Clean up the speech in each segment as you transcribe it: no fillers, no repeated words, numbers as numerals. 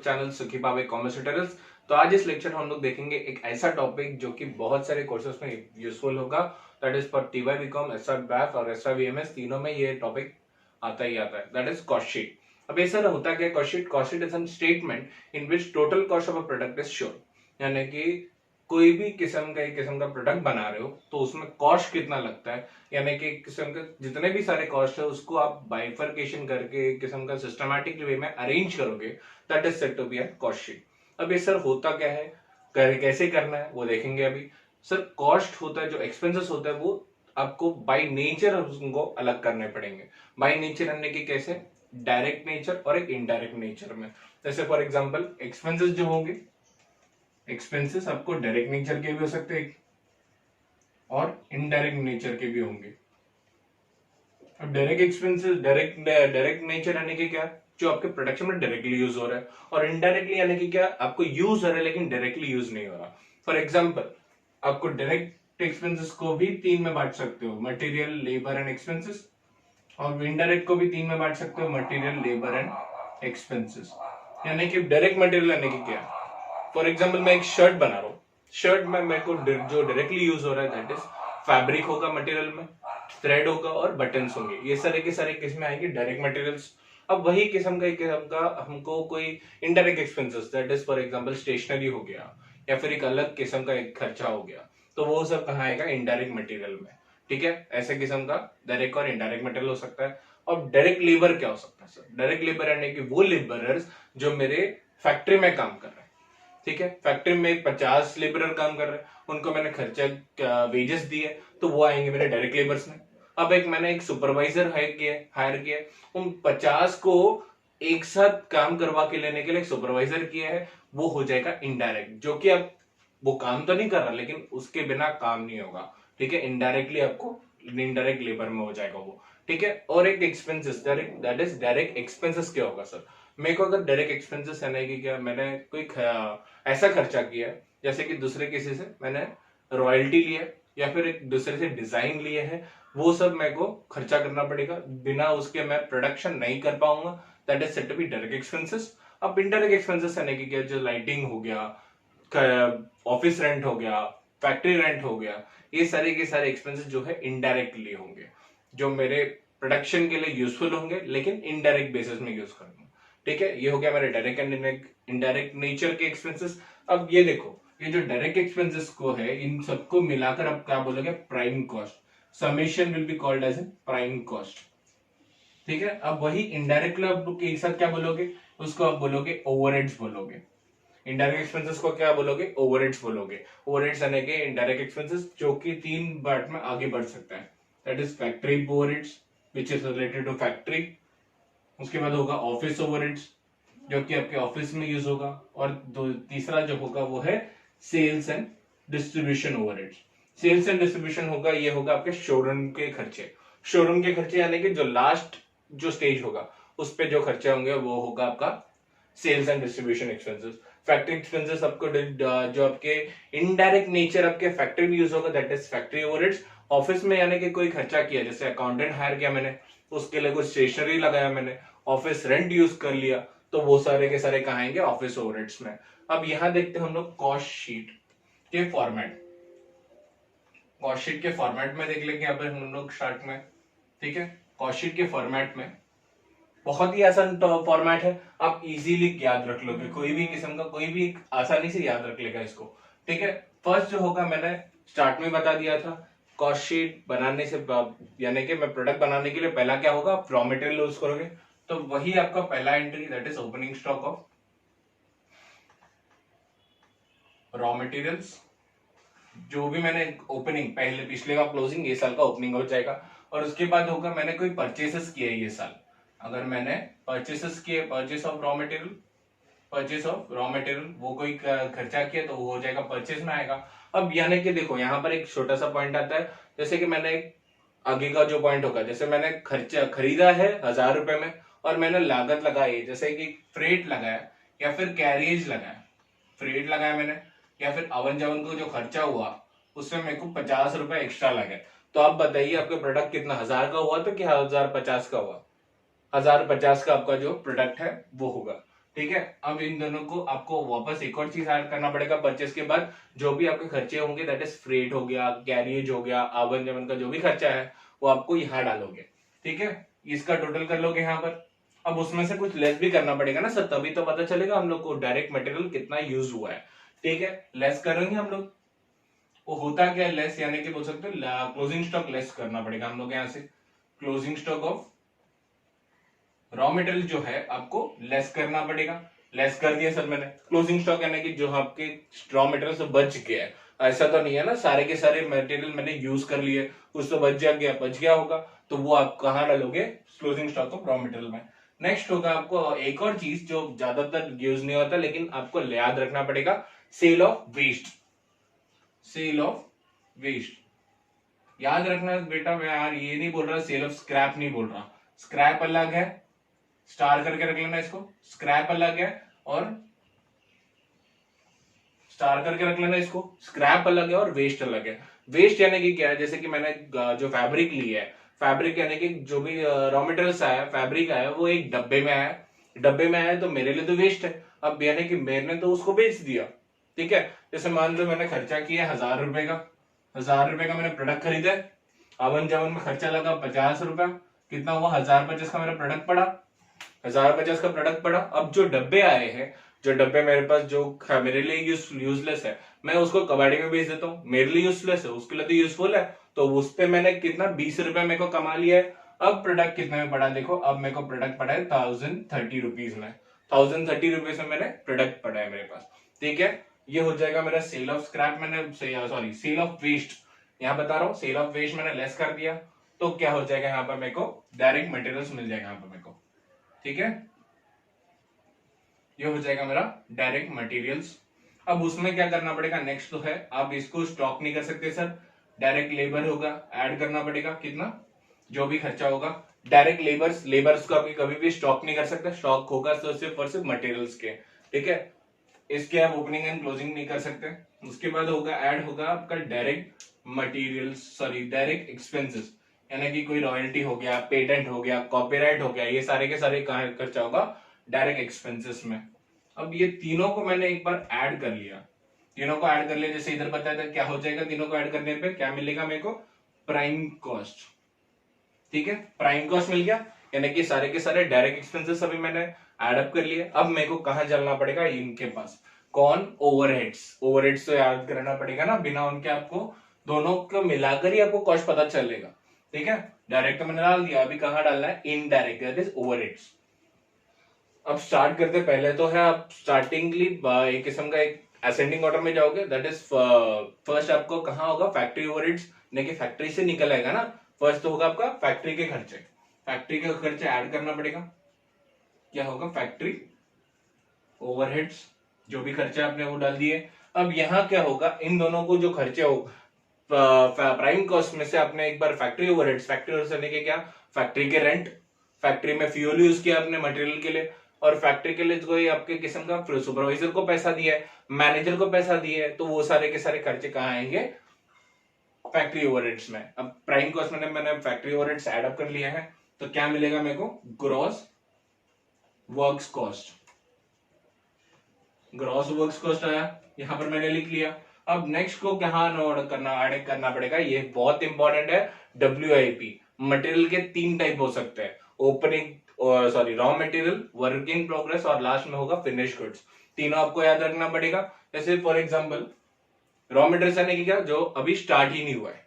Channel सुखी पावे commerce tutorials. तो आज इस लेक्चर में हम लोग देखेंगे एक ऐसा टॉपिक जो कि बहुत सारे कोर्सेज में यूजफुल होगा। That is for TY BCom, SR BAF और एसआर वीएमएस, तीनों में ये टॉपिक आता ही आता है। That is cost sheet. अब ये सर होता क्या है cost sheet? Cost sheet is an statement in which total cost of a product is shown. यानी कि कोई भी किस्म का प्रोडक्ट बना रहे हो तो उसमें कॉस्ट कितना लगता है, यानी कि किस्म के जितने भी सारे कॉस्ट है उसको आप बाइफरकेशन करके एक किस्म का सिस्टमैटिक वे में अरेंज करोगे। That is said to be a cost sheet. अब ये सर होता क्या है, कैसे करना है वो देखेंगे अभी। सर कॉस्ट होता है, जो एक्सपेंसेस होता है वो आपको बाय नेचर उनको अलग करने पड़ेंगे। बाय नेचर यानी कि कैसे? डायरेक्ट नेचर और एक इनडायरेक्ट नेचर में। जैसे फॉर एग्जांपल एक्सपेंसेस जो होंगे, एक्सपेंसेस आपको डायरेक्ट नेचर के भी हो सकते हैं और इनडायरेक्ट नेचर के भी होंगे। अब डायरेक्ट एक्सपेंसेस डायरेक्ट नेचर यानी कि क्या? जो आपके प्रोडक्शन में डायरेक्टली यूज हो रहा है, और इनडायरेक्टली यानी कि क्या? आपको यूज हो रहा है लेकिन डायरेक्टली यूज नहीं हो रहा। फॉर एग्जाम्पल आपको डायरेक्ट एक्सपेंसेस को भी तीन में बांट सकते हो, मटेरियल, लेबर एंड एक्सपेंसेस, और इनडायरेक्ट को भी तीन में बांट सकते हो, मटेरियल, लेबर एंड एक्सपेंसेस। यानी कि डायरेक्ट मटेरियल यानी कि क्या? फॉर एग्जाम्पल मैं एक शर्ट बना रहा हूँ, शर्ट में मेरे को जो डायरेक्टली यूज हो रहा है दैट इज फैब्रिक होगा, मटेरियल में थ्रेड होगा और बटन्स होंगे। ये सारे के सारे किस में आएंगे? Direct materials. अब वही किस्म का हमको कोई indirect expenses, that is for example stationery हो गया या फिर एक अलग किस्म का एक खर्चा हो गया, तो वो सब कहाँ आएगा? इनडायरेक्ट मटेरियल में। ठीक है, ऐसे किस्म का डायरेक्ट और इनडायरेक्ट मटेरियल हो सकता है। और डायरेक्ट लेबर क्या हो सकता है सर? डायरेक्ट लेबर यानी कि वो लेबरर्स जो मेरे फैक्ट्री में काम कर रहे हैं। ठीक है, फैक्ट्री में 50 लेबरर काम कर रहे हैं, उनको मैंने खर्चा वेजेस दिए, तो वो आएंगे मेरे डायरेक्ट लेबर्स में। अब मैंने एक सुपरवाइजर हायर किया, उन 50 को एक साथ काम करवा के लेने के लिए सुपरवाइजर किया है, वो हो जाएगा इनडायरेक्ट, जो कि अब वो काम तो नहीं कर रहा लेकिन उसके बिना काम नहीं होगा। ठीक है, इनडायरेक्टली आपको इनडायरेक्ट लेबर में हो जाएगा वो। ठीक है, और एक expenses, that is direct expenses क्या होगा सर? मेरे को अगर डायरेक्ट एक्सपेंसेस है ना कि क्या, मैंने कोई ऐसा खर्चा किया है जैसे कि दूसरे किसी से मैंने रॉयल्टी लिया या फिर एक दूसरे से डिजाइन लिए है, वो सब मेरे को खर्चा करना पड़ेगा, बिना उसके मैं प्रोडक्शन नहीं कर पाऊंगा। That is said to be direct expenses. अब इनडायरेक्ट एक्सपेंसेस यानी कि क्या? जो लाइटिंग हो गया, ऑफिस रेंट हो गया, फैक्ट्री रेंट हो गया, ये सारे के सारे एक्सपेंसेस जो है इनडायरेक्टली होंगे, जो मेरे प्रोडक्शन के लिए यूजफुल होंगे लेकिन इनडायरेक्ट बेसिस में यूज करूंगा। ठीक है, ये हो गया मेरे डायरेक्ट एंड इनडायरेक्ट नेचर के एक्सपेंसेस। अब ये देखो, ये जो डायरेक्ट एक्सपेंसेस को है इन सबको मिलाकर आप क्या बोलोगे? Prime cost. Summation will be called as a prime cost. ठीक है, अब वही इनडायरेक्टली आप एक साथ क्या बोलोगे? उसको आप बोलोगे ओवरहेड्स बोलोगे। इनडायरेक्ट एक्सपेंसेस को क्या बोलोगे? ओवरहेड्स बोलोगे। ओवरहेड्स यानी कि इनडायरेक्ट एक्सपेंसेस जो कि तीन पार्ट में आगे बढ़ सकता है। That is factory overheads which is related to factory. उसके बाद होगा ऑफिस ओवरहेड्स जो कि आपके ऑफिस में यूज होगा, और तीसरा जो होगा वो है sales and distribution overheads. Sales and distribution होगा, ये होगा आपके शोरूम के खर्चे। शोरूम के खर्चे यानी कि जो लास्ट जो स्टेज होगा उस पे जो खर्चे होंगे वो होगा आपका sales and distribution expenses. Factory expenses आपको जो आपके इनडायरेक्ट नेचर आपके फैक्ट्री में यूज होगा, that is factory overheads. Office में यानी कि कोई खर्चा किया, जैसे अकाउंटेंट हायर किया मैंने, उसके लिए कुछ स्टेशनरी लगाया मैंने, ऑफिस रेंट यूज कर लिया, तो वो सारे के सारे कहाँ आएंगे? ऑफिस ओवरहेड्स में। अब यहां देखते हैं हम लोग कॉस्ट शीट के फॉर्मेट। कॉस्ट शीट के फॉर्मेट में देख लेंगे यहाँ पर हम लोग स्टार्ट में। ठीक है, कॉस्ट शीट के फॉर्मेट में बहुत ही आसान फॉर्मेट है, आप इजीली याद रख लोगे, कोई भी किस्म का कोई भी आसानी से याद रख लेगा इसको। ठीक है, फर्स्ट जो होगा मैंने स्टार्ट में बता दिया था, कॉस्ट शीट बनाने से यानी कि मैं प्रोडक्ट बनाने के लिए पहला क्या होगा? आप रॉ मटेरियल यूज करोगे, तो वही आपका पहला entry, that is opening stock of raw materials. जो भी मैंने ओपनिंग, पहले पिछले का क्लोजिंग, ये साल का ओपनिंग हो जाएगा। और उसके बाद होगा मैंने कोई परचेसेस किए ये साल, अगर मैंने परचेसेस किए, purchase of raw material, purchase of raw material, वो कोई खर्चा किया तो वो हो जाएगा परचेस में आएगा। अब यानी कि देखो यहाँ पर एक छोटा सा पॉइंट आता है, जैसे कि मैंने आगे का जो पॉइंट होगा, जैसे मैंने खर्चा खरीदा है 1000 रुपए में और मैंने लागत लगाई, जैसे कि फ्रेट लगाया या फिर कैरियज लगाया, फ्रेट लगाया मैंने या फिर आवन जावन को जो खर्चा हुआ उसमें मेरे को 50 रुपए एक्स्ट्रा लगे, तो आप बताइए आपका प्रोडक्ट कितना 1000 का हुआ तो क्या 1050 का हुआ? 1050 का आपका जो प्रोडक्ट है वो होगा। ठीक है। अब इन दोनों को आपको वापस एक और चीज ऐड करना पड़ेगा परचेस के बाद। जो भी आपके खर्चे होंगे, दैट इज फ्रेट हो गया, कैरियज हो गया, आवन जावन का जो भी खर्चा है वो आपको यहाँ डालोगे। ठीक है, इसका टोटल कर लोगे यहाँ पर। अब उसमें से कुछ लेस भी करना पड़ेगा ना सर, तभी तो पता चलेगा हम लोग को डायरेक्ट मटेरियल कितना यूज हुआ है। ठीक है, लेस करेंगे हम लोग। वो होता क्या है लेस, यानी कि बोल सकते हो क्लोजिंग स्टॉक लेस करना पड़ेगा हम लोग यहाँ से। Closing stock of raw material जो है आपको लेस करना पड़ेगा। लेस कर दिया सर मैंने। क्लोजिंग स्टॉक यानी कि जो आपके रॉ मटेरियल से बच गया है, ऐसा तो नहीं है ना सारे के सारे मटेरियल मैंने यूज कर लिए, कुछ तो बच गया होगा, तो वो आप कहाँ डालोगे, closing stock of raw material में। नेक्स्ट होगा आपको एक और चीज जो ज्यादातर यूज नहीं होता लेकिन आपको याद रखना पड़ेगा, sale of waste. Sale of waste याद रखना बेटा, मैं यार ये नहीं बोल रहा सेल ऑफ स्क्रैप नहीं बोल रहा, स्क्रैप अलग है, स्टार करके रख लेना इसको, स्क्रैप अलग है और स्टार करके रख लेना इसको, स्क्रैप अलग है और वेस्ट अलग है। वेस्ट यानी कि क्या है, जैसे कि मैंने जो फैब्रिक ली है, फैब्रिक यानी कि जो भी रॉ मटेरियल्स आया, फैब्रिक आया, वो एक डब्बे में आया, डब्बे में आया तो मेरे लिए तो वेस्ट है। अब यानी कि मैंने तो उसको बेच दिया। ठीक है, जैसे मान लो मैंने खर्चा किया 1000 रुपए का, 1000 रुपए का मैंने प्रोडक्ट खरीदा, आवन जावन में खर्चा लगा 50 रुपया, कितना हुआ 1050 का मेरा प्रोडक्ट पड़ा, 1050 का प्रोडक्ट पड़ा। अब जो डब्बे आए हैं, जो डब्बे मेरे पास जो मेरे लिए यूजलेस है, मैं उसको कबाड़ी में बेच देता हूँ, मेरे लिए यूजलेस है उसके लिए तो यूजफुल है, तो उस पे मैंने कितना 20 रुपए मेरे को कमा लिया है। अब प्रोडक्ट कितने में पड़ा देखो, अब मेरे को प्रोडक्ट पड़ा है 1030 रुपीज में, 1030 रुपीज में मैंने प्रोडक्ट पड़ा है मेरे पास। ठीक है, ये हो जाएगा मेरा सेल ऑफ स्क्रैप, मैंने सॉरी सेल ऑफ वेस्ट, यहाँ बता रहा हूँ सेल ऑफ वेस्ट मैंने लेस कर दिया, तो क्या हो जाएगा यहाँ पर मेरे को डायरेक्ट मटेरियल्स मिल जाएगा यहाँ पर मेरे को। ठीक है, ये हो जाएगा मेरा डायरेक्ट मटेरियल्स। अब उसमें क्या करना पड़ेगा, नेक्स्ट तो है आप इसको स्टॉक नहीं कर सकते सर, डायरेक्ट लेबर होगा, ऐड करना पड़ेगा कितना, जो भी खर्चा होगा। डायरेक्ट लेबर्स को आप कभी भी स्टॉक नहीं कर सकते, स्टॉक होगा तो सिर्फ और सिर्फ मटेरियल्स के। ठीक है, इसके आप ओपनिंग एंड क्लोजिंग नहीं कर सकते। उसके बाद होगा ऐड होगा आपका direct materials, sorry direct expenses, यानी कि कोई रॉयल्टी हो गया, पेटेंट हो गया, कॉपीराइट हो गया, ये सारे के सारे खर्चा होगा डायरेक्ट एक्सपेंसेस में। अब ये तीनों को मैंने एक बार ऐड कर लिया, तीनों को ऐड कर लिया, जैसे इधर बताया था क्या हो जाएगा, तीनों को ऐड करने पे क्या मिलेगा मेरे को, प्राइम कॉस्ट। ठीक है, प्राइम कॉस्ट मिल गया, यानी कि सारे के सारे डायरेक्ट एक्सपेंसेस अभी मैंने ऐड अप कर लिए। अब मेरे को कहां चलना पड़ेगा, इनके पास, कौन, ओवरहेड्स। ओवरहेड्स तो याद करना पड़ेगा ना, बिना उनके आपको दोनों को मिलाकर ही आपको कॉस्ट पता चलेगा। ठीक है, डायरेक्ट तो मैंने डाल दिया, अभी कहां डालना है, इनडायरेक्ट, दैट इज ओवरहेड्स। अब स्टार्ट करते पहले तो है आप स्टार्टिंगली एक किस्म का एक असेंडिंग ऑर्डर में जाओगे, दैट इज फर्स्ट आपको कहां होगा, फैक्ट्री ओवरहेड्स, यानी कि फैक्ट्री से निकल आएगा ना, फर्स्ट तो होगा आपका फैक्ट्री के खर्चे, फैक्ट्री के खर्चे ऐड करना पड़ेगा, क्या होगा फैक्ट्री ओवरहेड्स, जो भी खर्चे आपने वो डाल दिए। अब यहाँ क्या होगा, इन दोनों को जो खर्चे हो प्राइम कॉस्ट में से आपने एक बार फैक्ट्री ओवरहेड्स, फैक्ट्री ओवरहेड्स के क्या, फैक्ट्री के रेंट, फैक्ट्री में फ्यूल यूज किया आपने मटेरियल के लिए, और फैक्ट्री के लिए कोई आपके किस्म का सुपरवाइजर को पैसा दिया है, मैनेजर को पैसा दिया है, तो वो सारे के सारे खर्चे कहाँ आएंगे, फैक्ट्री ओवरहेड्स में। अब प्राइम कॉस्ट में मैंने फैक्ट्री ओवरहेड्स ऐड अप कर लिया है, तो क्या मिलेगा मेरे को, gross works cost, gross works cost आया, यहां पर मैंने लिख लिया। अब नेक्स्ट को क्या नोट करना, ऐड करना पड़ेगा, ये बहुत इंपॉर्टेंट है, WIP। मटेरियल के 3 टाइप हो सकते हैं, opening sorry raw material, work in progress और लास्ट में होगा फिनिश गुड्स। तीनों आपको याद रखना पड़ेगा। जैसे फॉर एग्जांपल रॉ मटेरियल यानी कि क्या, जो अभी स्टार्ट ही नहीं हुआ है,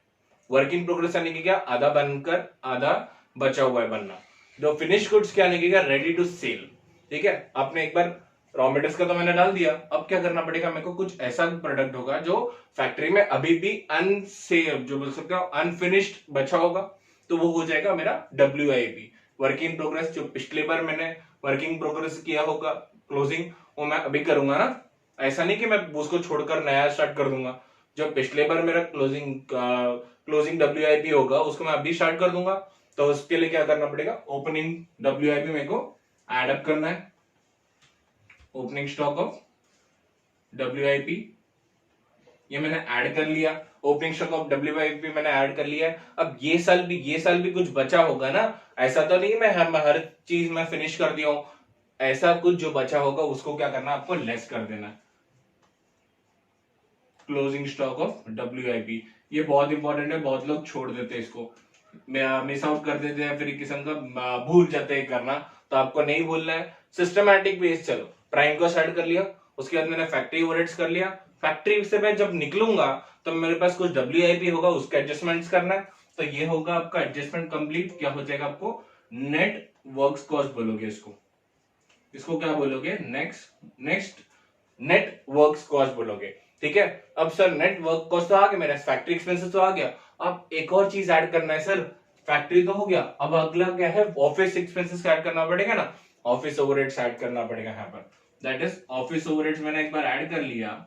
वर्क इन प्रोग्रेस यानी कि क्या, आधा बनकर आधा बचा हुआ है बनना, जो फिनिश गुड्स क्या यानी कि क्या, रेडी टू सेल। ठीक है, आपने एक बार रॉ मटेरियल्स का तो मैंने डाल दिया, अब क्या करना पड़ेगा मेरे को, कुछ ऐसा प्रोडक्ट होगा जो फैक्ट्री में अभी भी अनसेल, जो बोल सकते हो अनफिनिश्ड बचा होगा, तो वो हो जाएगा मेरा WIP, वर्क इन प्रोग्रेस। जो पिछले बार मैंने वर्किंग प्रोग्रेस किया होगा क्लोजिंग, वो मैं अभी करूंगा ना, ऐसा नहीं कि मैं उसको छोड़कर नया स्टार्ट कर दूंगा। जो पिछले बार मेरा क्लोजिंग WIP होगा उसको मैं अभी स्टार्ट कर दूंगा, तो उसके लिए क्या करना पड़ेगा, ओपनिंग WIP मेरे को ऐड अप करना है, ओपनिंग स्टॉक ऑफ WIP ये मैंने ऐड कर लिया, ओपनिंग स्टॉक ऑफ WIP मैंने ऐड कर लिया है। अब ये साल भी कुछ बचा होगा ना, ऐसा तो नहीं मैं हर चीज में फिनिश कर दिया हूं, ऐसा कुछ जो बचा होगा उसको क्या करना, आपको लेस कर देना। क्लोजिंग स्टॉक ऑफ WIP, ये बहुत इंपॉर्टेंट है, बहुत लोग छोड़ देते हैं इसको, मिस आउट कर देते हैं, फिर किस्म का भूल जाते हैं करना। तो आपको नहीं भूलना है, सिस्टमैटिक बेस। चलो प्राइम कॉस्ट ऐड कर लिया, उसके बाद मैंने फैक्ट्री ओवरहेड्स कर लिया, फैक्ट्री से मैं जब निकलूंगा तो मेरे पास कुछ WIP होगा, उसके एडजस्टमेंट्स करना है। तो ये होगा आपका एडजस्टमेंट कंप्लीट। क्या हो जाएगा, आपको नेट वर्क्स कॉस्ट बोलोगे इसको, इसको क्या बोलोगे, नेक्स्ट नेट वर्क्स कॉस्ट बोलोगे। ठीक है, अब सर नेट वर्क कॉस्ट तो आ गया मेरा, फैक्ट्री एक्सपेंसेस तो आ गया, अब एक और चीज ऐड करना है सर। फैक्ट्री तो हो गया, अब अगला क्या है, ऑफिस एक्सपेंसेस ऐड करना पड़ेगा ना, ऑफिस ओवरहेड्स ऐड करना पड़ेगा यहाँ पर। दैट इज ऑफिस ओवरहेड्स मैंने एक बार ऐड कर लिया।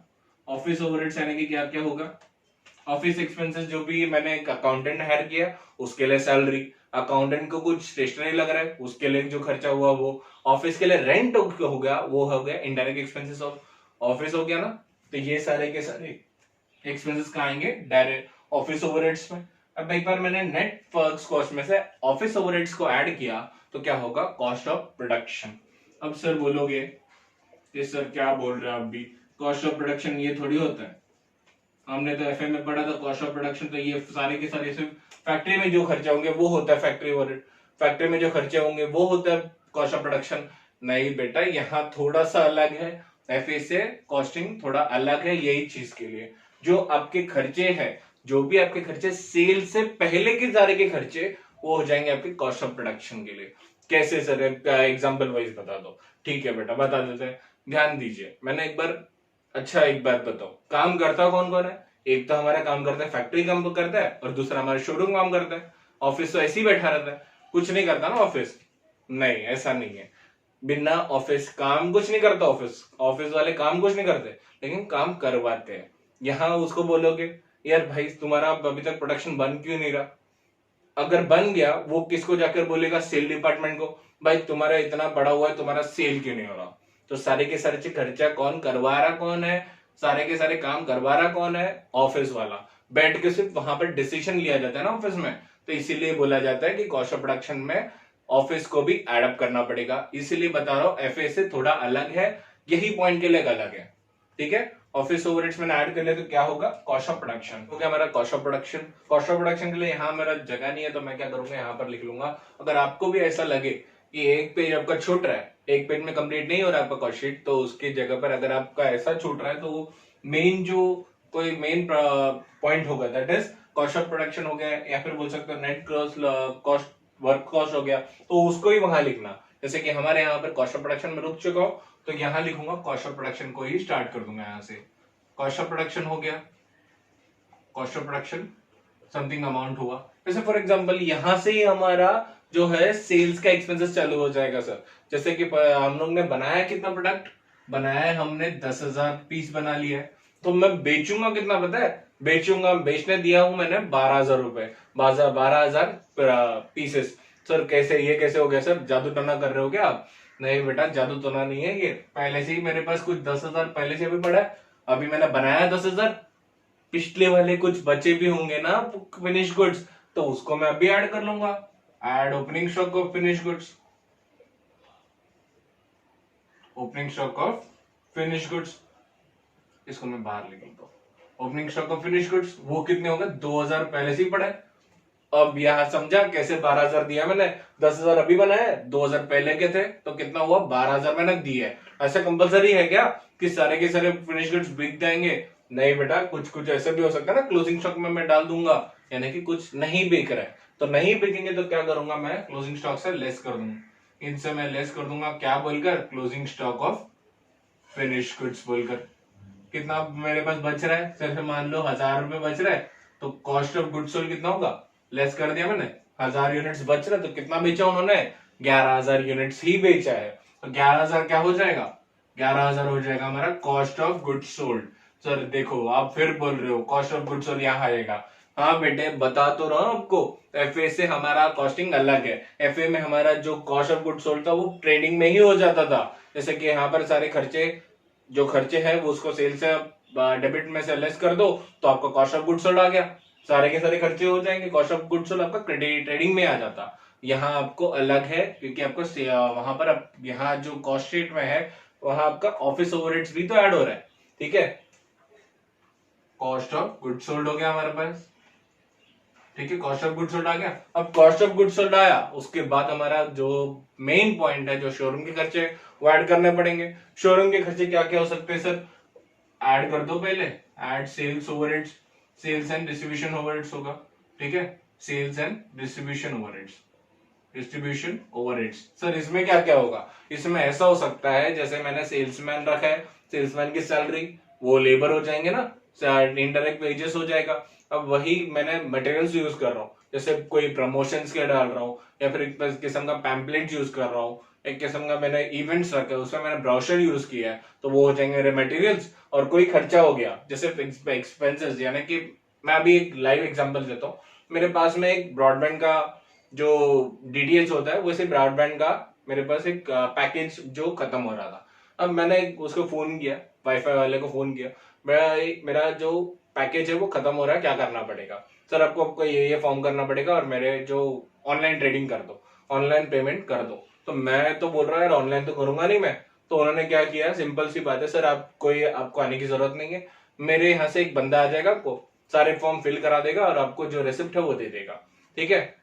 ऑफिस ओवरहेड्स यानी कि क्या क्या होगा, ऑफिस एक्सपेंसेस जो भी मैंने एक अकाउंटेंट हायर किया उसके लिए सैलरी, अकाउंटेंट को कुछ स्टेशनरी लग रहा है उसके लिए जो खर्चा हुआ वो, ऑफिस के लिए रेंट हो गया, वो हो गया इनडायरेक्ट एक्सपेंसेस ऑफ ऑफिस हो गया ना। तो ये सारे के सारे एक्सपेंसेस कहाँ आएंगे, डायरेक्ट ऑफिस ओवरहेड्स में। अब एक बार मैंने नेट वर्क्स कॉस्ट में से ऑफिस ओवरहेड्स को ऐड किया तो क्या होगा, कॉस्ट ऑफ प्रोडक्शन। अब सर बोलोगे ये सर क्या बोल रहे हैं आप भी, कॉस्ट ऑफ प्रोडक्शन ये थोड़ी होता है, हमने तो FM में पढ़ा था कॉस्ट ऑफ प्रोडक्शन तो ये सारे के सारे सिर्फ फैक्ट्री में जो खर्चे होंगे वो होता है फैक्ट्री ओवरहेड, फैक्ट्री में जो खर्चे होंगे वो होता है कॉस्ट ऑफ प्रोडक्शन। नहीं बेटा, यहाँ थोड़ा सा अलग है, FA से कॉस्टिंग थोड़ा अलग है, यही चीज के लिए जो आपके खर्चे हैं, जो भी आपके खर्चे सेल से पहले के सारे के खर्चे वो हो जाएंगे आपके कॉस्ट ऑफ प्रोडक्शन के लिए। कैसे सर, एग्जाम्पल वाइज बता दो। ठीक है बेटा, बता देते हैं, ध्यान दीजिए। मैंने एक बार, अच्छा एक बात बताओ, काम करता कौन कौन है, एक तो हमारा काम करता है फैक्ट्री काम करता है, और दूसरा हमारा शोरूम काम करता है। ऑफिस तो ऐसे ही बैठा रहता है, कुछ नहीं करता ना ऑफिस, नहीं ऐसा नहीं है, बिना ऑफिस काम कुछ नहीं करता ऑफिस, ऑफिस वाले काम कुछ नहीं करते लेकिन काम करवाते हैं। यहाँ उसको बोलोगे यार भाई तुम्हारा अभी तक प्रोडक्शन बन क्यों नहीं रहा, अगर बन गया वो किसको जाकर बोलेगा, सेल डिपार्टमेंट को, भाई तुम्हारा इतना बड़ा हुआ है तुम्हारा सेल क्यों नहीं हो रहा। तो सारे के सारे खर्चा कौन करवा रहा, कौन है, सारे के सारे काम करवा रहा कौन है, ऑफिस वाला। बैठ के सिर्फ वहां पर डिसीजन लिया जाता है ना ऑफिस में, तो इसीलिए बोला जाता है कि कॉस्ट ऑफ प्रोडक्शन में ऑफिस को भी एडअप करना पड़ेगा। इसीलिए बता रहा हूं FA से थोड़ा अलग है, यही पॉइंट के लिए अलग है। ठीक है, ऑफिस ओवरहेड्स मैंने ऐड कर लिया तो क्या होगा, कॉस्ट ऑफ प्रोडक्शन हो गया हमारा cost of production. Cost of production के लिए यहाँ मेरा जगह नहीं है तो मैं क्या करूंगा, यहाँ पर लिख लूंगा। अगर आपको भी ऐसा लगे कि एक पेज आपका छूट रहा है, एक पेज में कंप्लीट नहीं हो रहा है आपका कॉस्ट शीट, तो उसकी जगह पर अगर आपका ऐसा छूट रहा है तो मेन जो कोई मेन पॉइंट होगा that is cost of production हो गया, या फिर बोल सकते हो नेट कॉस्ट वर्क कॉस्ट हो गया, तो उसको ही वहां लिखना। जैसे कि हमारे यहाँ पर कॉस्ट ऑफ प्रोडक्शन में रुक चुका हो तो यहाँ लिखूंगा कॉस्ट ऑफ प्रोडक्शन को ही स्टार्ट कर दूंगा। यहाँ से कॉस्ट ऑफ प्रोडक्शन हो गया, cost of production something amount हुआ, जैसे फॉर एग्जांपल यहाँ से ही हमारा जो है सेल्स का एक्सपेंसेस चालू हो जाएगा सर। जैसे कि हम लोग ने बनाया कितना प्रोडक्ट बनाया है, हमने 10,000 पीस बना लिया है, तो मैं बेचूंगा कितना पता है, बेचूंगा बेचने दिया हूं मैंने 12,000 रुपए, 12,000 पीसेस। सर कैसे, ये कैसे हो गया सर, जादू टना कर रहे हो क्या आप। नहीं बेटा, जादू टना नहीं है, ये पहले से ही मेरे पास कुछ 10,000 पहले से भी पड़ा है, अभी मैंने बनाया 10,000, पिछले वाले कुछ बचे भी होंगे ना फिनिश गुड्स, तो उसको मैं अभी ऐड कर लूंगा। Add opening stock of finish goods, opening stock of finish goods, इसको मैं बाहर लिख लेता हूं। Opening stock of finish goods वो कितने होंगे, 2,000 पहले से ही पड़ा है। अब यहाँ समझा कैसे 12,000 दिया मैंने, 10,000 अभी बनाया, 2,000 पहले के थे तो कितना हुआ, 12,000 मैंने दिया है। ऐसा कंपलसरी है क्या कि सारे के सारे फिनिश गुड्स बिक जाएंगे, नहीं बेटा, कुछ कुछ ऐसा भी हो सकता है ना, क्लोजिंग स्टॉक में मैं डाल दूंगा, यानी कि कुछ नहीं बिक रहा है, तो नहीं बिकेंगे तो क्या करूंगा, मैं क्लोजिंग स्टॉक से लेस कर दूंगा, इनसे मैं लेस कर दूंगा, क्या बोलकर, closing stock of finish goods बोलकर। कितना मेरे पास बच रहा है, सिर्फ मान लो 1,000 रुपए बच रहा है, तो कॉस्ट ऑफ गुड्स सोल्ड कितना होगा, लेस कर दिया मैंने, 1,000 यूनिट्स बच रहा है, तो कितना बेचा उन्होंने, 11,000 यूनिट्स ही बेचा है, तो 11,000 क्या हो जाएगा, 11,000 हो जाएगा हमारा cost of goods sold. Sir देखो आप फिर बोल रहे हो कॉस्ट ऑफ गुड्स सोल्ड यहाँ आएगा, हाँ बेटे बता तो रहा हूं आपको, FA से हमारा कॉस्टिंग अलग है। FA में हमारा जो कॉस्ट ऑफ गुड्स सोल्ड था वो ट्रेडिंग में ही हो जाता था, जैसे कि यहाँ पर सारे खर्चे जो खर्चे हैं वो उसको सेल से डेबिट में से लेस कर दो तो आपका कॉस्ट ऑफ गुड्स सोल्ड आ गया, सारे के सारे खर्चे हो जाएंगे, कॉस्ट ऑफ गुड्स सोल्ड आपका क्रेडिट ट्रेडिंग में आ जाता। यहाँ आपको अलग है, क्योंकि आपको वहां पर यहाँ जो कॉस्ट शीट में है वहां आपका ऑफिस ओवरहेड्स भी तो ऐड हो रहा है, ठीक है। कॉस्ट ऑफ गुड सोल्ड हो गया हमारे पास, ठीक है, कॉस्ट ऑफ गुड सोल्ड आ गया। अब कॉस्ट ऑफ गुड सोल्ड आया, उसके बाद हमारा जो मेन पॉइंट है, जो शोरूम के खर्चे वो ऐड करने पड़ेंगे। शोरूम के खर्चे क्या क्या हो सकते हैं सर, ऐड कर दो पहले, add sales overheads, sales and distribution overheads होगा, ठीक है, sales and distribution overheads, distribution overheads. Sir इसमें क्या क्या होगा, इसमें ऐसा हो सकता है जैसे मैंने सेल्समैन रखा है, सेल्समैन की सैलरी वो लेबर हो जाएंगे ना, इनडायरेक्ट वेजेस हो जाएगा। अब वही मैंने मटेरियल्स यूज कर रहा हूँ, जैसे कोई प्रमोशंस के डाल रहा हूँ, या फिर एक किस्म का पैम्पलेट यूज कर रहा हूँ, एक किस्म का मैंने इवेंट्स रखा है उसमें मैंने ब्रोशर यूज किया है, तो वो हो जाएंगे मेरे मटेरियल्स। और कोई खर्चा हो गया जैसे एक्सपेंसेस, यानी कि मैं अभी एक लाइव एग्जांपल देता हूँ। मेरे पास में एक ब्रॉडबैंड का जो डीटीएच होता है, वैसे ब्रॉडबैंड का मेरे पास एक पैकेज जो खत्म हो रहा था। अब मैंने उसको फोन किया, वाईफाई वाले को फोन किया, मेरा जो पैकेज है वो खत्म हो रहा है, क्या करना पड़ेगा सर, आपको ये फॉर्म करना पड़ेगा और मेरे जो ऑनलाइन ट्रेडिंग कर दो, ऑनलाइन पेमेंट कर दो। तो मैं तो बोल रहा है ऑनलाइन तो करूंगा नहीं मैं, तो उन्होंने क्या किया, सिंपल सी बात है सर, आपको आने की जरूरत नहीं है, मेरे यहाँ से एक बंदा आ जाएगा, आपको सारे फॉर्म फिल करा देगा और आपको जो रेसिप्ट है वो दे देगा, ठीक है।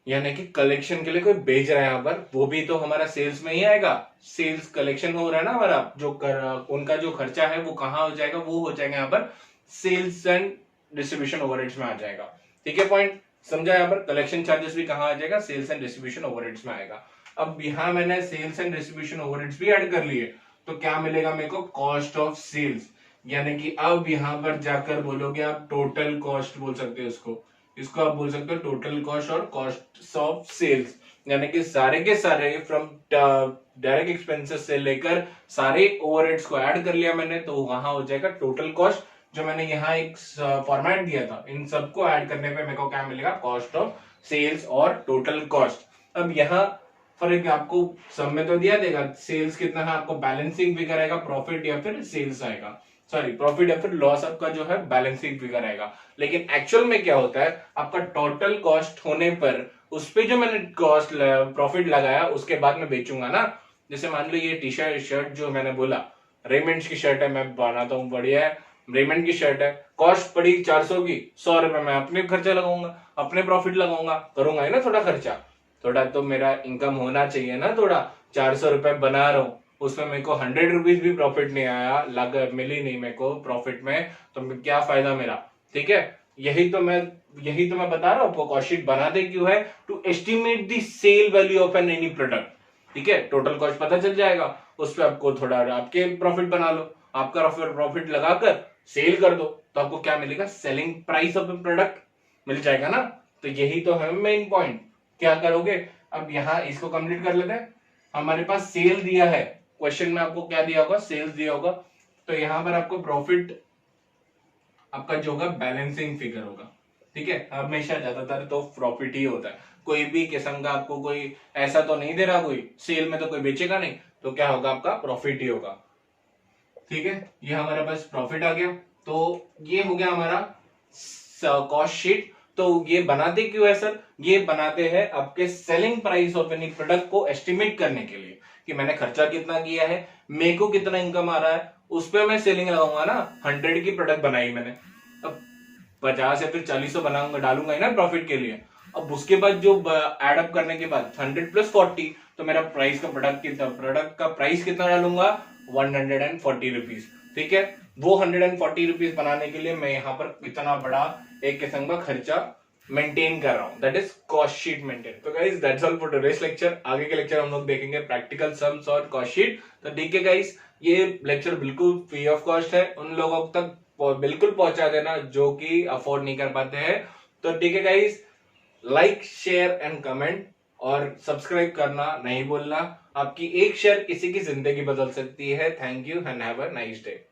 यानी कि कलेक्शन के लिए कोई भेज रहा है यहाँ पर, वो भी तो हमारा सेल्स में ही आएगा, सेल्स कलेक्शन हो रहा है ना हमारा, उनका जो खर्चा है वो कहाँ हो जाएगा, वो हो जाएगा यहाँ पर सेल्स एंड डिस्ट्रीब्यूशन ओवरहेड्स में आ जाएगा, ठीक है। पॉइंट समझा, यहाँ पर कलेक्शन चार्जेस भी कहाँ आ जाएगा, सेल्स एंड डिस्ट्रीब्यूशन ओवरहेड्स में आएगा। अब यहाँ मैंने सेल्स एंड डिस्ट्रीब्यूशन ओवरहेड्स भी ऐड कर लिए, तो क्या मिलेगा मेरे को, कॉस्ट ऑफ सेल्स। यानी कि अब यहाँ पर जाकर बोलोगे आप टोटल कॉस्ट बोल सकते हो इसको आप बोल सकते हो टोटल कॉस्ट और कॉस्ट ऑफ सेल्स, यानी कि सारे के सारे फ्रॉम डायरेक्ट एक्सपेंसेस से लेकर सारे ओवरहेड्स को ऐड कर लिया मैंने, तो वहां हो जाएगा टोटल कॉस्ट। जो मैंने यहाँ एक फॉर्मेट दिया था, इन सबको ऐड करने पे मेरे को क्या मिलेगा, कॉस्ट ऑफ सेल्स और टोटल कॉस्ट। अब यहाँ फर्क आपको सब में तो दिया देगा, सेल्स कितना है आपको बैलेंसिंग फिगर आएगा, प्रॉफिट या फिर सेल्स आएगा, सॉरी प्रॉफिट या फिर लॉस आपका जो है बैलेंसिंग फिगर आएगा। लेकिन एक्चुअल में क्या होता है, आपका टोटल कॉस्ट होने पर उस पे जो मैंने कॉस्ट प्रॉफिट लगाया उसके बाद में बेचूंगा ना। जैसे मान लो ये टी शर्ट जो मैंने बोला, रेमंड्स की शर्ट है, मैं बनाता हूँ, बढ़िया है, रेमंड की शर्ट है, कॉस्ट पड़ी 400 की, 100 रुपए मैं अपने खर्चा लगाऊंगा, अपने प्रॉफिट लगाऊंगा, करूंगा है ना थोड़ा खर्चा, थोड़ा तो मेरा इनकम होना चाहिए ना, थोड़ा 400 रुपए बना रहा हूँ, उसमें मेरे को 100 रुपीज भी प्रॉफिट नहीं आया, लागत मिली नहीं मेरे को प्रॉफिट में, तो क्या फायदा मेरा, ठीक है। यही तो मैं बता रहा हूँ आपको, कॉस्ट शीट बनाते क्यों है, to estimate the sale value of an any product, ठीक है। टोटल कॉस्ट पता चल जाएगा, उस पर आपको थोड़ा आपके प्रॉफिट बना लो, आपका प्रॉफिट लगाकर सेल कर दो, तो आपको क्या मिलेगा, selling price of a product मिल जाएगा ना। तो यही तो है मेन पॉइंट, क्या करोगे। अब यहाँ इसको कंप्लीट कर लेते हैं, हमारे पास सेल दिया है, क्वेश्चन में आपको क्या दिया होगा, सेल्स दिया होगा, तो यहाँ पर आपको प्रॉफिट आपका जो होगा बैलेंसिंग फिगर होगा, ठीक है। हमेशा ज्यादातर तो प्रॉफिट ही होता है, कोई भी किस्म का आपको कोई ऐसा तो नहीं दे रहा, कोई सेल में तो कोई बेचेगा नहीं, तो क्या होगा, आपका प्रॉफिट ही होगा, ठीक है। ये हमारे पास प्रॉफिट आ गया, तो ये हो गया हमारा कॉस्ट शीट। तो ये बनाते क्यों है सर, ये बनाते हैं आपके selling price of any product को एस्टिमेट करने के लिए, कि मैंने खर्चा कितना किया है, मेरे को कितना इनकम आ रहा है, उस पर मैं सेलिंग लगाऊंगा ना। 100 की प्रोडक्ट बनाई मैंने, अब 50 या फिर 40 बनाऊंगा, डालूंगा ही ना प्रॉफिट के लिए। अब उसके बाद जो एड अप करने के बाद 100 + 40, तो मेरा प्राइस का प्रोडक्ट का प्राइस कितना डालूंगा, 140 रुपीज, ठीक है। वो 140 रुपीज बनाने के लिए मैं यहाँ पर इतना बड़ा एक किस्म का खर्चा मेंटेन कर रहा हूँ, that is cost sheet maintain. तो guys that's all for today's lecture. आगे के लेक्चर हम लोग देखेंगे प्रैक्टिकल सम्स और कॉस्ट शीट। तो ठीक है गाइस, ये लेक्चर बिल्कुल फ्री ऑफ कॉस्ट है, उन लोगों तक बिल्कुल पहुंचा देना जो कि अफोर्ड नहीं कर पाते हैं। तो ठीक है guys, like share and comment और सब्सक्राइब करना नहीं भूलना, आपकी एक शेयर किसी की जिंदगी बदल सकती है। Thank you and have a nice day.